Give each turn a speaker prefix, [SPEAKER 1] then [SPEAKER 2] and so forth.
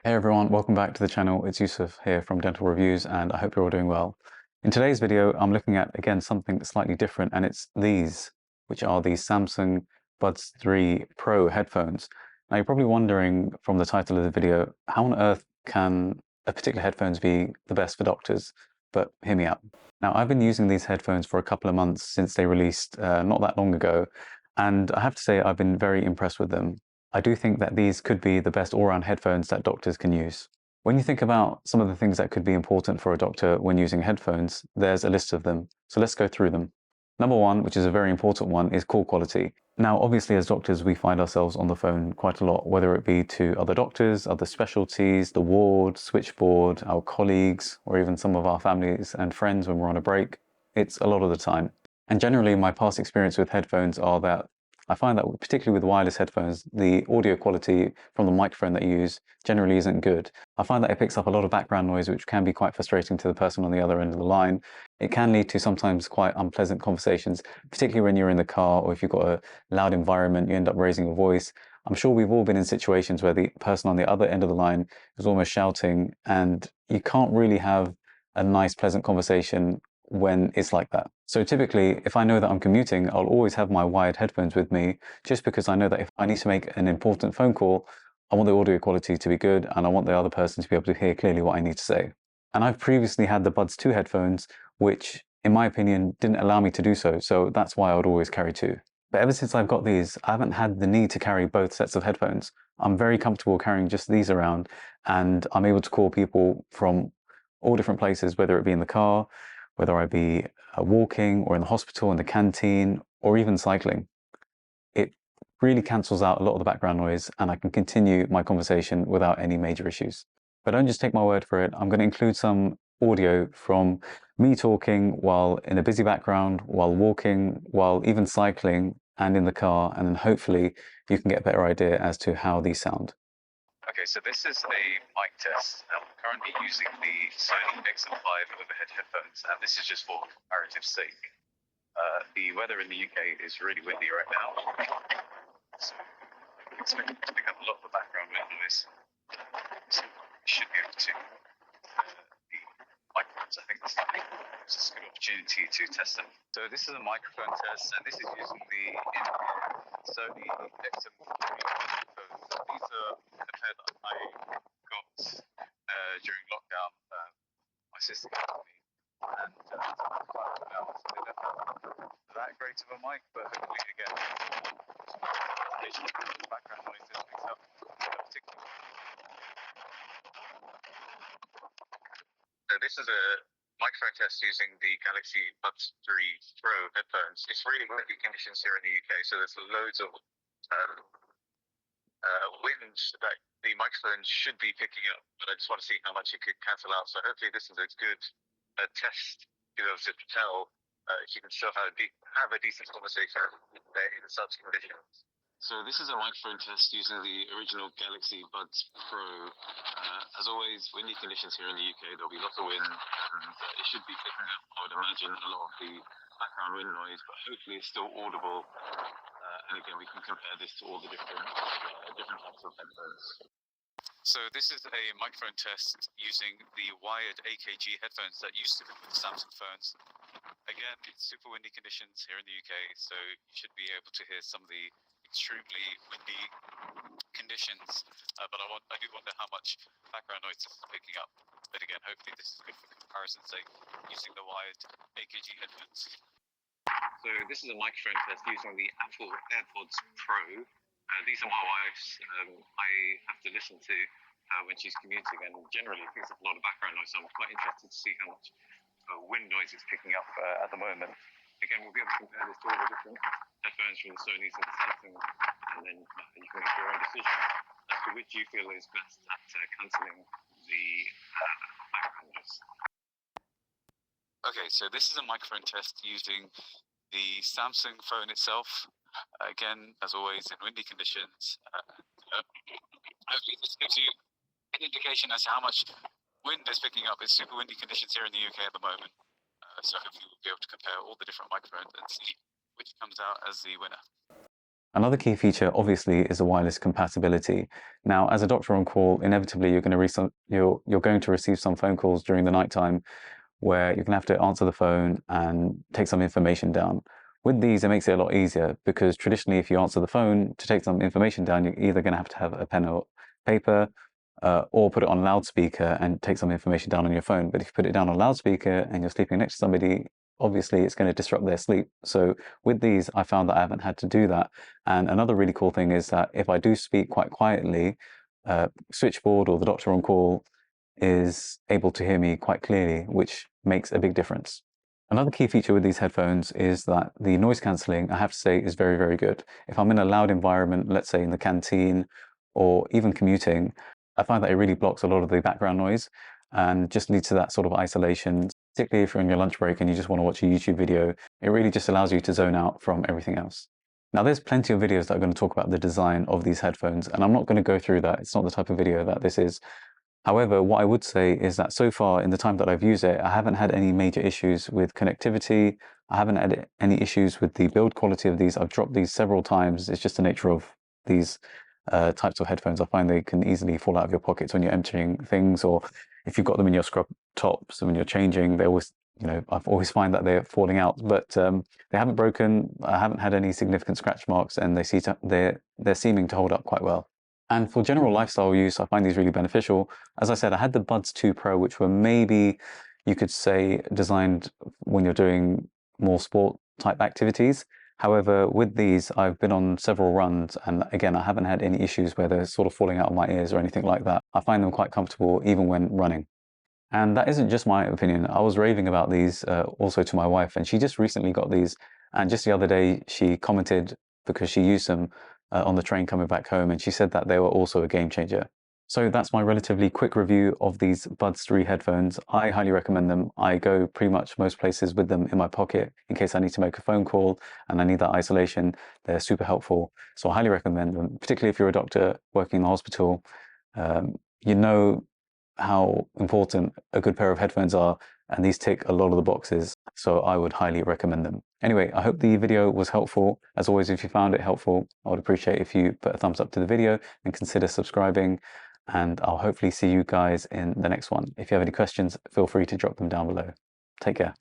[SPEAKER 1] Hey everyone, welcome back to the channel. It's Yusuf here from Dental Reviews, and I hope you're all doing well. In today's video, I'm looking at, again, something slightly different, and it's these, which are the Samsung Buds 3 Pro headphones. Now, you're probably wondering from the title of the video, how on earth can a particular headphones be the best for doctors? But hear me out. Now, I've been using these headphones for a couple of months since they released not that long ago, and I have to say I've been very impressed with them. I do think that these could be the best all-round headphones that doctors can use. When you think about some of the things that could be important for a doctor when using headphones, there's a list of them. So let's go through them. Number one, which is a very important one, is call quality. Now, obviously, as doctors, we find ourselves on the phone quite a lot, whether it be to other doctors, other specialties, the ward, switchboard, our colleagues, or even some of our families and friends when we're on a break. It's a lot of the time. And generally, my past experience with headphones are that I find that particularly with wireless headphones, the audio quality from the microphone that you use generally isn't good. I find that it picks up a lot of background noise, which can be quite frustrating to the person on the other end of the line. It can lead to sometimes quite unpleasant conversations, particularly when you're in the car or if you've got a loud environment, you end up raising your voice. I'm sure we've all been in situations where the person on the other end of the line is almost shouting, and you can't really have a nice, pleasant conversation when it's like that. So typically, if I know that I'm commuting, I'll always have my wired headphones with me, just because I know that if I need to make an important phone call, I want the audio quality to be good and I want the other person to be able to hear clearly what I need to say. And I've previously had the Buds 2 headphones, which in my opinion didn't allow me to do so. So that's why I would always carry two. But ever since I've got these, I haven't had the need to carry both sets of headphones. I'm very comfortable carrying just these around, and I'm able to call people from all different places, whether it be in the car, whether I be walking or in the hospital, in the canteen, or even cycling. It really cancels out a lot of the background noise, and I can continue my conversation without any major issues. But don't just take my word for it. I'm going to include some audio from me talking while in a busy background, while walking, while even cycling, and in the car, and then hopefully you can get a better idea as to how these sound. Okay, so this is a mic test. I'm currently using the Sony XM5 overhead headphones, and this is just for comparative sake. The weather in the UK is really windy right now, so I'm expecting to pick up a lot of the background wind noise. So you should be able to the microphones. I think this is a good opportunity to test them. So this is a microphone test, and this is using the Sony XM5 headphones. These are a pair that I got during lockdown. My sister gave me, and now so they don't have that great of a mic, but hopefully again, the background noise that picks up particularly. So this is a microphone test using the Galaxy Buds 3 Pro headphones. It's really windy conditions here in the UK, so there's loads of wind that the microphone should be picking up, but I just want to see how much it could cancel out. So hopefully this is a good test to be able to tell if you can still have a decent conversation in such conditions. So this is a microphone test using the original Galaxy Buds Pro. As always, windy conditions here in the UK, there'll be lots of wind, and it should be picking up, I would imagine, a lot of the background wind noise, but hopefully it's still audible. And again, we can compare this to all the different types of headphones. So this is a microphone test using the wired AKG headphones that used to be with Samsung phones. Again, it's super windy conditions here in the UK, so you should be able to hear some of the extremely windy conditions. But I do wonder how much background noise this is picking up. But again, hopefully this is good for comparison's sake using the wired AKG headphones. So this is a microphone test using the Apple AirPods Pro. These are my wife's. I have to listen to when she's commuting, and generally it picks up a lot of background noise, so I'm quite interested to see how much wind noise it's picking up at the moment. Again, we'll be able to compare this to all the different headphones from the Sony's and the Samsung, and then you can make your own decision as to which you feel is best at cancelling the background noise. Okay, so this is a microphone test using the Samsung phone itself. Again, as always, in windy conditions. Hopefully this gives you an indication as to how much wind is picking up. It's super windy conditions here in the UK at the moment. So hopefully we'll be able to compare all the different microphones and see which comes out as the winner. Another key feature, obviously, is the wireless compatibility. Now, as a doctor on call, inevitably you're going to receive some phone calls during the nighttime where you're going to have to answer the phone and take some information down. With these, it makes it a lot easier because traditionally, if you answer the phone to take some information down, you're either going to have a pen or paper or put it on loudspeaker and take some information down on your phone. But if you put it down on loudspeaker and you're sleeping next to somebody, obviously it's going to disrupt their sleep. So with these, I found that I haven't had to do that. And another really cool thing is that if I do speak quite quietly, switchboard or the doctor on call is able to hear me quite clearly, which makes a big difference. Another key feature with these headphones is that the noise cancelling, I have to say, is very, very good. If I'm in a loud environment, let's say in the canteen or even commuting, I find that it really blocks a lot of the background noise and just leads to that sort of isolation, particularly if you're on your lunch break and you just want to watch a YouTube video. It really just allows you to zone out from everything else. Now, there's plenty of videos that are going to talk about the design of these headphones, and I'm not going to go through that. It's not the type of video that this is. However, what I would say is that so far in the time that I've used it, I haven't had any major issues with connectivity. I haven't had any issues with the build quality of these. I've dropped these several times. It's just the nature of these types of headphones. I find they can easily fall out of your pockets when you're emptying things, or if you've got them in your scrub tops and when you're changing, they always, I've always find that they're falling out, but they haven't broken. I haven't had any significant scratch marks, and they're seeming to hold up quite well. And for general lifestyle use, I find these really beneficial. As I said, I had the Buds 2 Pro, which were maybe, you could say, designed when you're doing more sport type activities. However, with these, I've been on several runs, and again, I haven't had any issues where they're sort of falling out of my ears or anything like that. I find them quite comfortable even when running. And that isn't just my opinion. I was raving about these also to my wife, and she just recently got these. And just the other day, she commented because she used them on the train coming back home, and she said that they were also a game changer. So that's my relatively quick review of these Buds 3 headphones. I highly recommend them. I go pretty much most places with them in my pocket in case I need to make a phone call and I need that isolation. They're super helpful. So I highly recommend them, particularly if you're a doctor working in the hospital. You know how important a good pair of headphones are, and these tick a lot of the boxes, so I would highly recommend them. Anyway, I hope the video was helpful. As always, if you found it helpful, I would appreciate if you put a thumbs up to the video and consider subscribing, and I'll hopefully see you guys in the next one. If you have any questions, feel free to drop them down below. Take care.